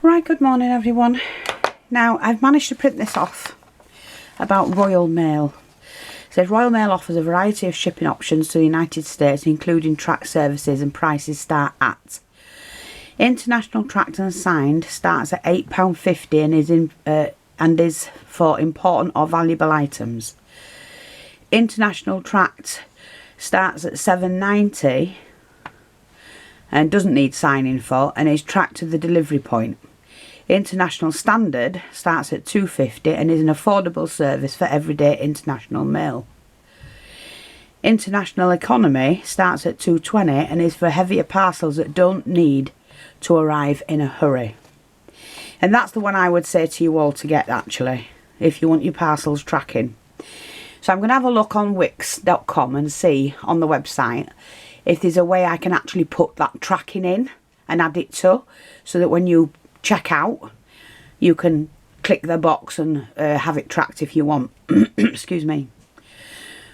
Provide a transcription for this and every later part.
Right, good morning everyone. Now I've managed to print this off about Royal Mail. It says Royal Mail offers a variety of shipping options to the United States, including track services, and prices start at international tracked and signed starts at £8.50 and is for important or valuable items. International tracked starts at £7.90 and doesn't need signing for and is tracked to the delivery point. International standard starts at £2.50 and is an affordable service for everyday international mail. International economy starts at £2.20 and is for heavier parcels that don't need to arrive in a hurry. And that's the one I would say to you all to get, actually, if you want your parcels tracking. So I'm going to have a look on wix.com and see on the website if there's a way I can actually put that tracking in and add it to, so that when you check out you can click the box and have it tracked if you want. Excuse me.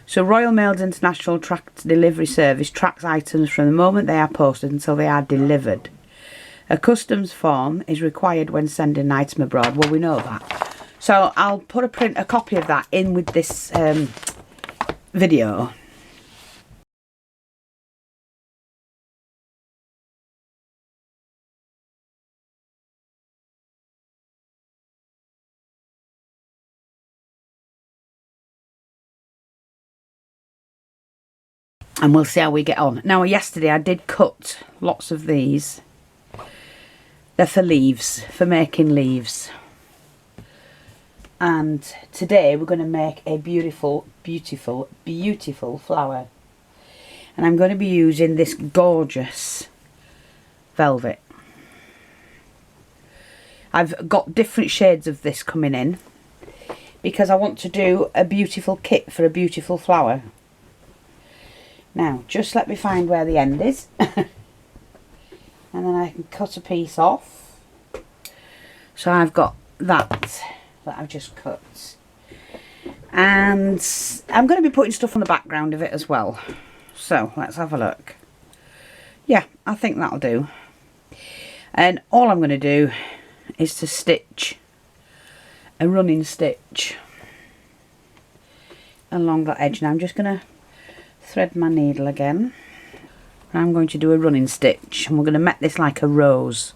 So Royal Mail's International Tracked Delivery Service tracks items from the moment they are posted until they are delivered. A customs form is required when sending an item abroad. Well, we know that. So I'll put a copy of that in with this video. And we'll see how we get on. Now, yesterday I did cut lots of these. They're for leaves, for making leaves. And today we're going to make a beautiful, beautiful, beautiful flower. And I'm going to be using this gorgeous velvet. I've got different shades of this coming in because I want to do a beautiful kit for a beautiful flower. Now, just let me find where the end is. And then I can cut a piece off. So I've got that I've just cut. And I'm going to be putting stuff on the background of it as well. So, let's have a look. Yeah, I think that'll do. And all I'm going to do is to stitch a running stitch along that edge. Now I'm just going to thread my needle again. I'm going to do a running stitch and we're going to make this like a rose.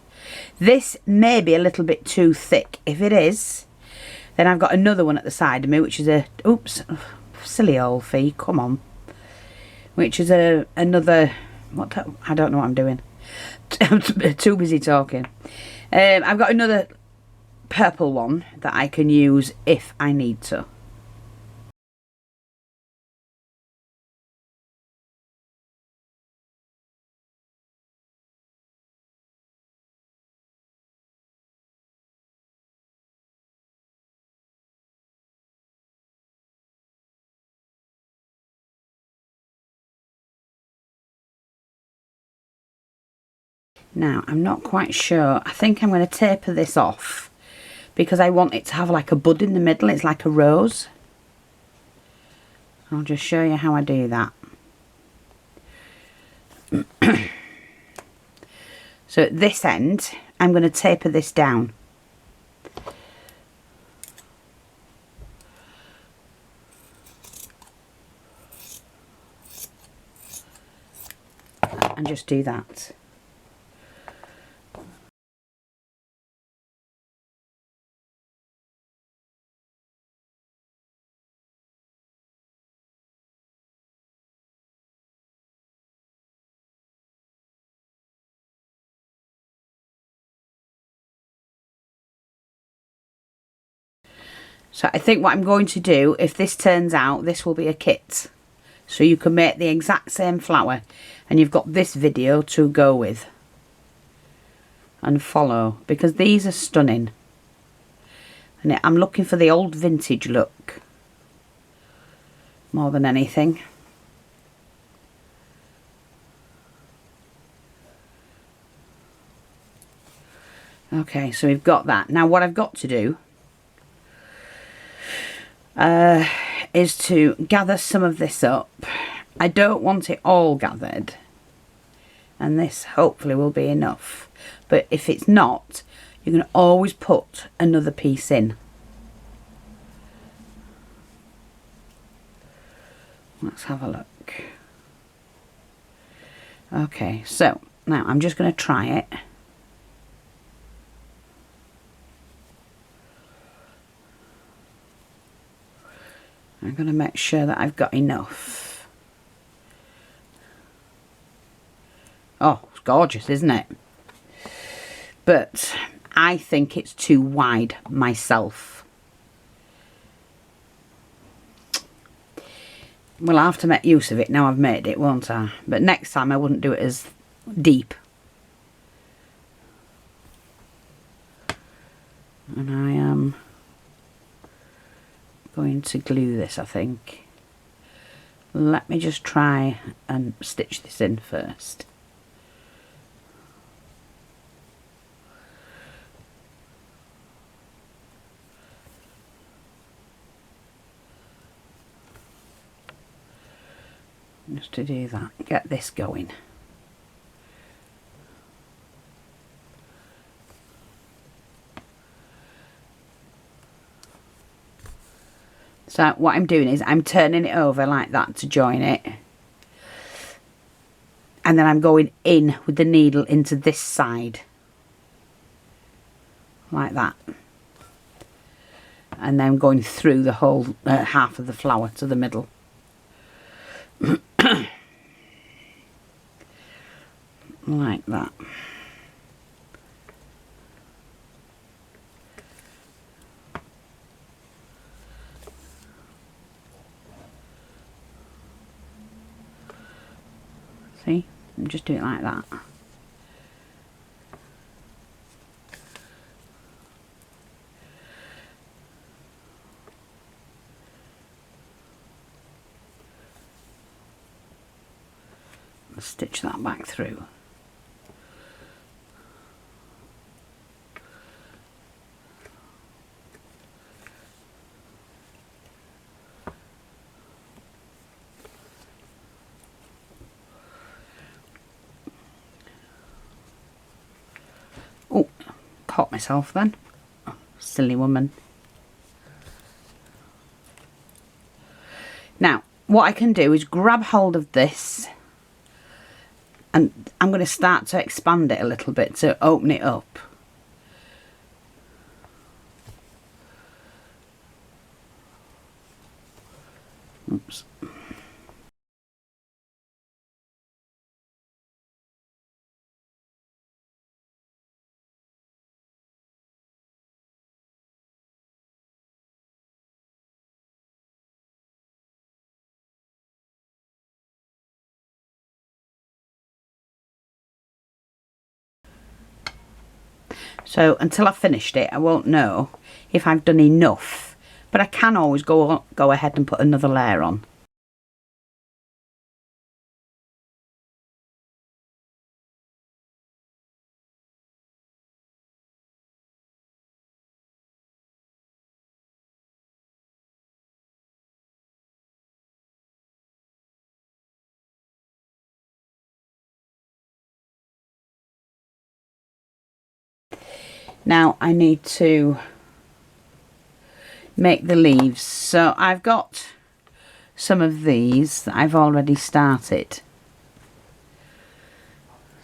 This may be a little bit too thick. If it is, then I've got another one at the side of me, which is a, oops, silly old fee, come on, which is another, I don't know what I'm doing. I'm too busy talking. I've got another purple one that I can use if I need to. Now, I'm not quite sure. I think I'm going to taper this off because I want it to have like a bud in the middle. It's like a rose. I'll just show you how I do that. So at this end, I'm going to taper this down. And just do that. So I think what I'm going to do, if this turns out, this will be a kit. So you can make the exact same flower. And you've got this video to go with. And follow. Because these are stunning. And I'm looking for the old vintage look. More than anything. Okay, so we've got that. Now what I've got to do is to gather some of this up. I don't want it all gathered, and this hopefully will be enough, but if it's not, you can always put another piece in. Let's have a look. Okay, so now I'm just going to try it. I'm going to make sure that I've got enough. Oh, it's gorgeous, isn't it? But I think it's too wide myself. Well, I'll have to make use of it now I've made it, won't I? But next time I wouldn't do it as deep. And I am going to glue this, I think. Let me just try and stitch this in first. Just to do that, get this going. So what I'm doing is I'm turning it over like that to join it. And then I'm going in with the needle into this side. Like that. And then going through the whole half of the flower to the middle. Like that. See, I'm just doing it like that. Stitch that back through. Oh, caught myself then. Oh, silly woman. Now, what I can do is grab hold of this, and I'm going to start to expand it a little bit to open it up. Oops. So until I've finished it, I won't know if I've done enough, but I can always go ahead and put another layer on. Now I need to make the leaves. So I've got some of these that I've already started.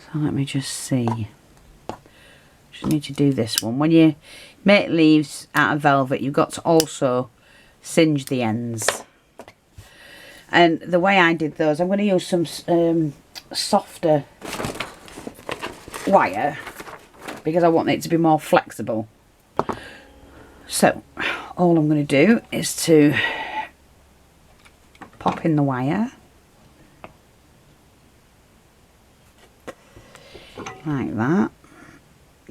So let me just see. Just need to do this one. When you make leaves out of velvet, you've got to also singe the ends. And the way I did those, I'm going to use some softer wire, because I want it to be more flexible. So all I'm going to do is to pop in the wire like that,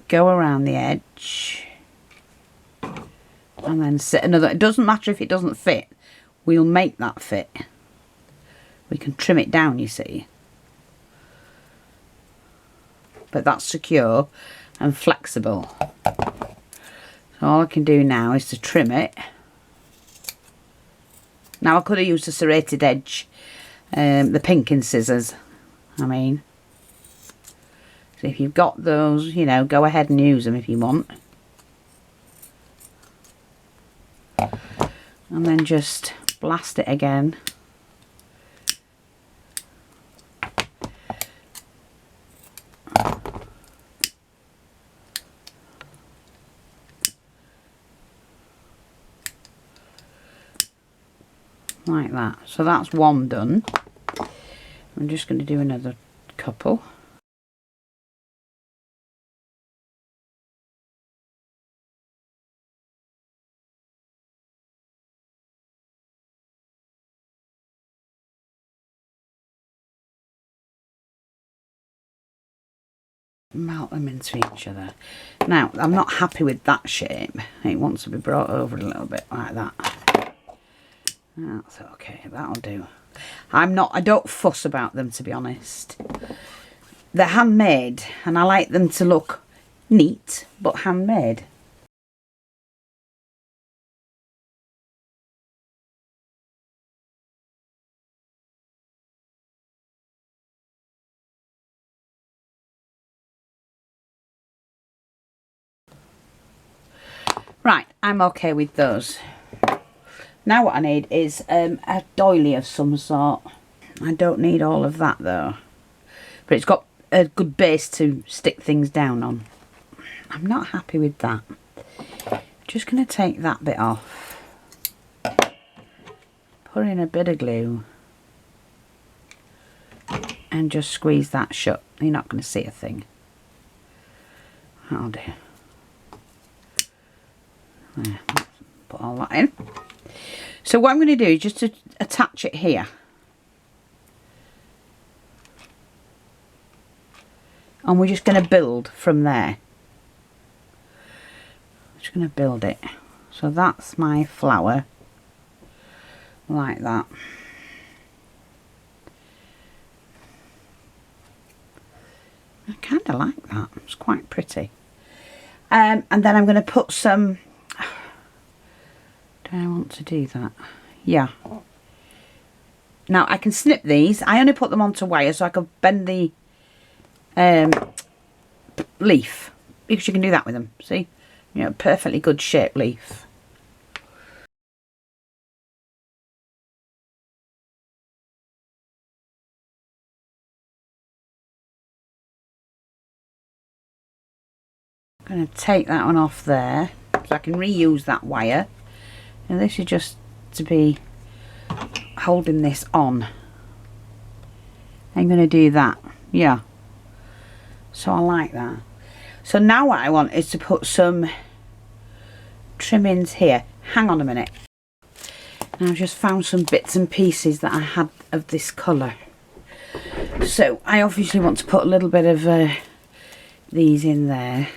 go around the edge, and then set another. It doesn't matter if it doesn't fit, we'll make that fit. We can trim it down, you see, but that's secure and flexible. So all I can do now is to trim it. Now I could have used a serrated edge, the pinking scissors, I mean. So if you've got those, you know, go ahead and use them if you want. And then just blast it again. Like that. So that's one done. I'm just going to do another couple. Melt them into each other. Now, I'm not happy with that shape. It wants to be brought over a little bit like that. That's okay, that'll do. I don't fuss about them, to be honest. They're handmade and I like them to look neat but handmade. Right, I'm okay with those. Now what I need is a doily of some sort. I don't need all of that though. But it's got a good base to stick things down on. I'm not happy with that. Just going to take that bit off. Put in a bit of glue. And just squeeze that shut. You're not going to see a thing. That'll do. There, put all that in. So what I'm going to do is just to attach it here. And we're just going to build from there. Just going to build it. So that's my flower. Like that. I kind of like that. It's quite pretty. And then I'm going to put some... Do I want to do that? Yeah. Now I can snip these. I only put them onto wire so I can bend the leaf. Because you can do that with them. See? You know, perfectly good shaped leaf. I'm going to take that one off there. So I can reuse that wire. And this is just to be holding this on. I'm going to do that. Yeah. So I like that. So now what I want is to put some trimmings here. Hang on a minute. And I've just found some bits and pieces that I had of this colour. So I obviously want to put a little bit of these in there.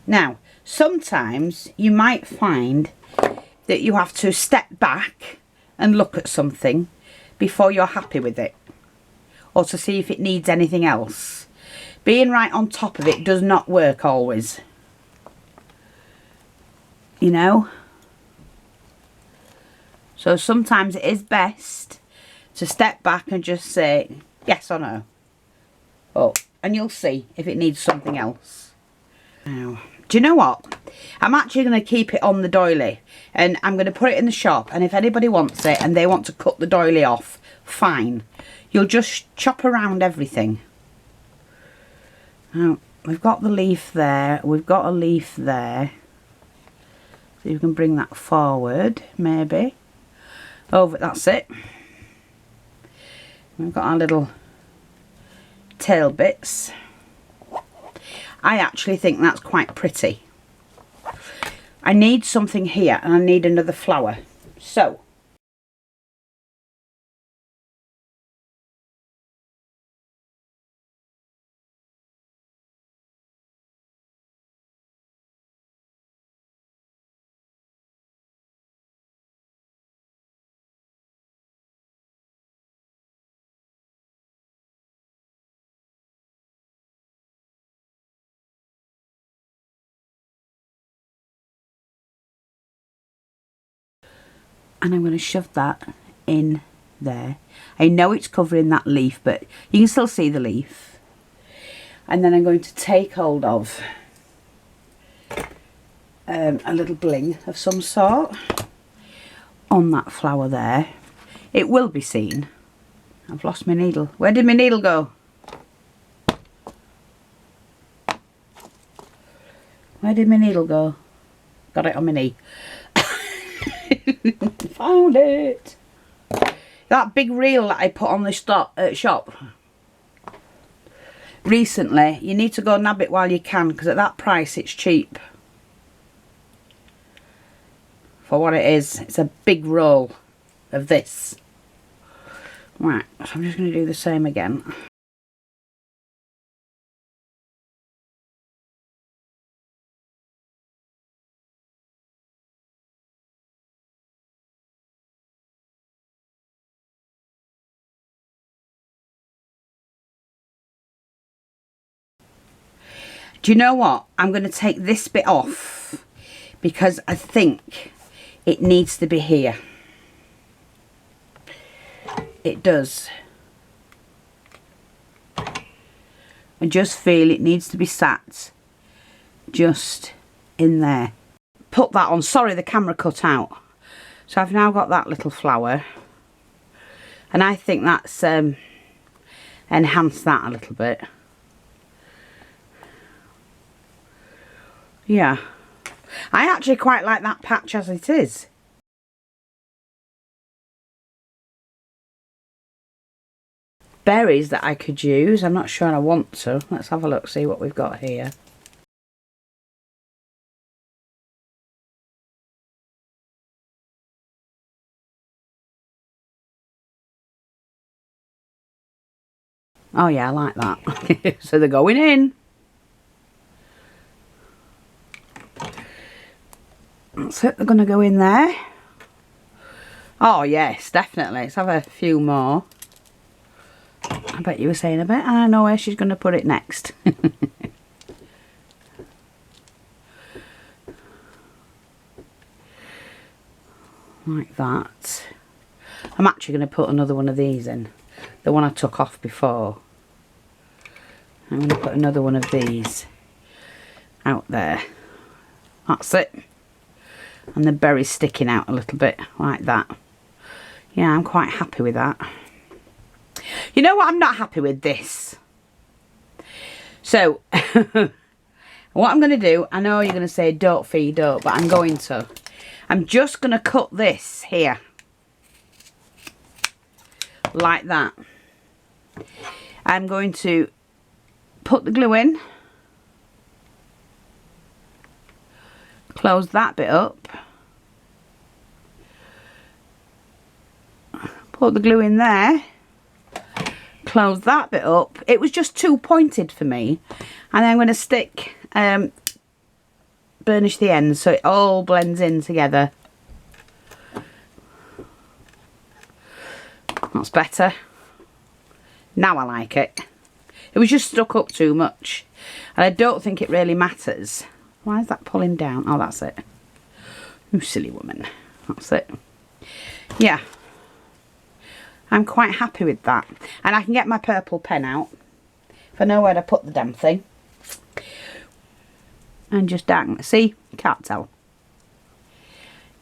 Now, sometimes you might find that you have to step back and look at something before you're happy with it, or to see if it needs anything else. Being right on top of it does not work always, you know. So sometimes it is best to step back and just say yes or no. Oh, and you'll see if it needs something else. Now, do you know what? I'm actually going to keep it on the doily, and I'm going to put it in the shop, and if anybody wants it and they want to cut the doily off, fine. You'll just chop around everything. Now, we've got the leaf there, we've got a leaf there. So you can bring that forward, maybe. Over, that's it. We've got our little tail bits. I actually think that's quite pretty. I need something here, and I need another flower. So and I'm going to shove that in there. I know it's covering that leaf, but you can still see the leaf. And then I'm going to take hold of a little bling of some sort on that flower there. It will be seen. I've lost my needle. Where did my needle go? Where did my needle go? Got it on my knee. Found it. That big reel that I put on the shop recently, you need to go nab it while you can, because at that price it's cheap for what it is. It's a big roll of this. Right, so I'm just going to do the same again. Do you know what? I'm going to take this bit off because I think it needs to be here. It does. I just feel it needs to be sat just in there. Put that on. Sorry, the camera cut out. So I've now got that little flower, and I think that's enhanced that a little bit. Yeah, I actually quite like that patch as it is. Berries that I could use. I'm not sure I want to. Let's have a look, see what we've got here. Oh yeah, I like that. So they're going in. So they're going to go in there. Oh yes, definitely. Let's have a few more. I bet you were saying a bit. I know where she's going to put it next. Like that. I'm actually going to put another one of these in. The one I took off before. I'm going to put another one of these out there. That's it. And the berries sticking out a little bit like that. Yeah, I'm quite happy with that. You know what? I'm not happy with this. So, what I'm going to do, I know you're going to say don't feed up, but I'm going to. I'm just going to cut this here. Like that. I'm going to put the glue in. Close that bit up. Put the glue in there. Close that bit up. It was just too pointed for me. And I'm going to stick burnish the ends so it all blends in together. That's better. Now I like it. It was just stuck up too much. And I don't think it really matters. Why is that pulling down? Oh, that's it. You silly woman. That's it. Yeah. I'm quite happy with that. And I can get my purple pen out. If I know where to put the damn thing. And just dang. See? Can't tell.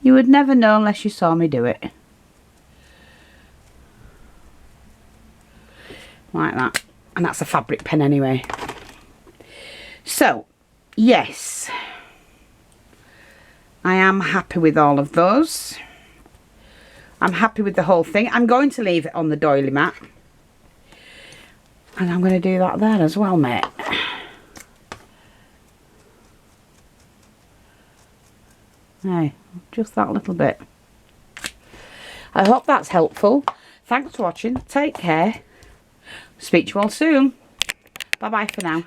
You would never know unless you saw me do it. Like that. And that's a fabric pen anyway. So, yes. I am happy with all of those. I'm happy with the whole thing. I'm going to leave it on the doily mat. And I'm going to do that there as well, mate. Hey, just that little bit. I hope that's helpful. Thanks for watching. Take care. Speak to you all soon. Bye bye for now.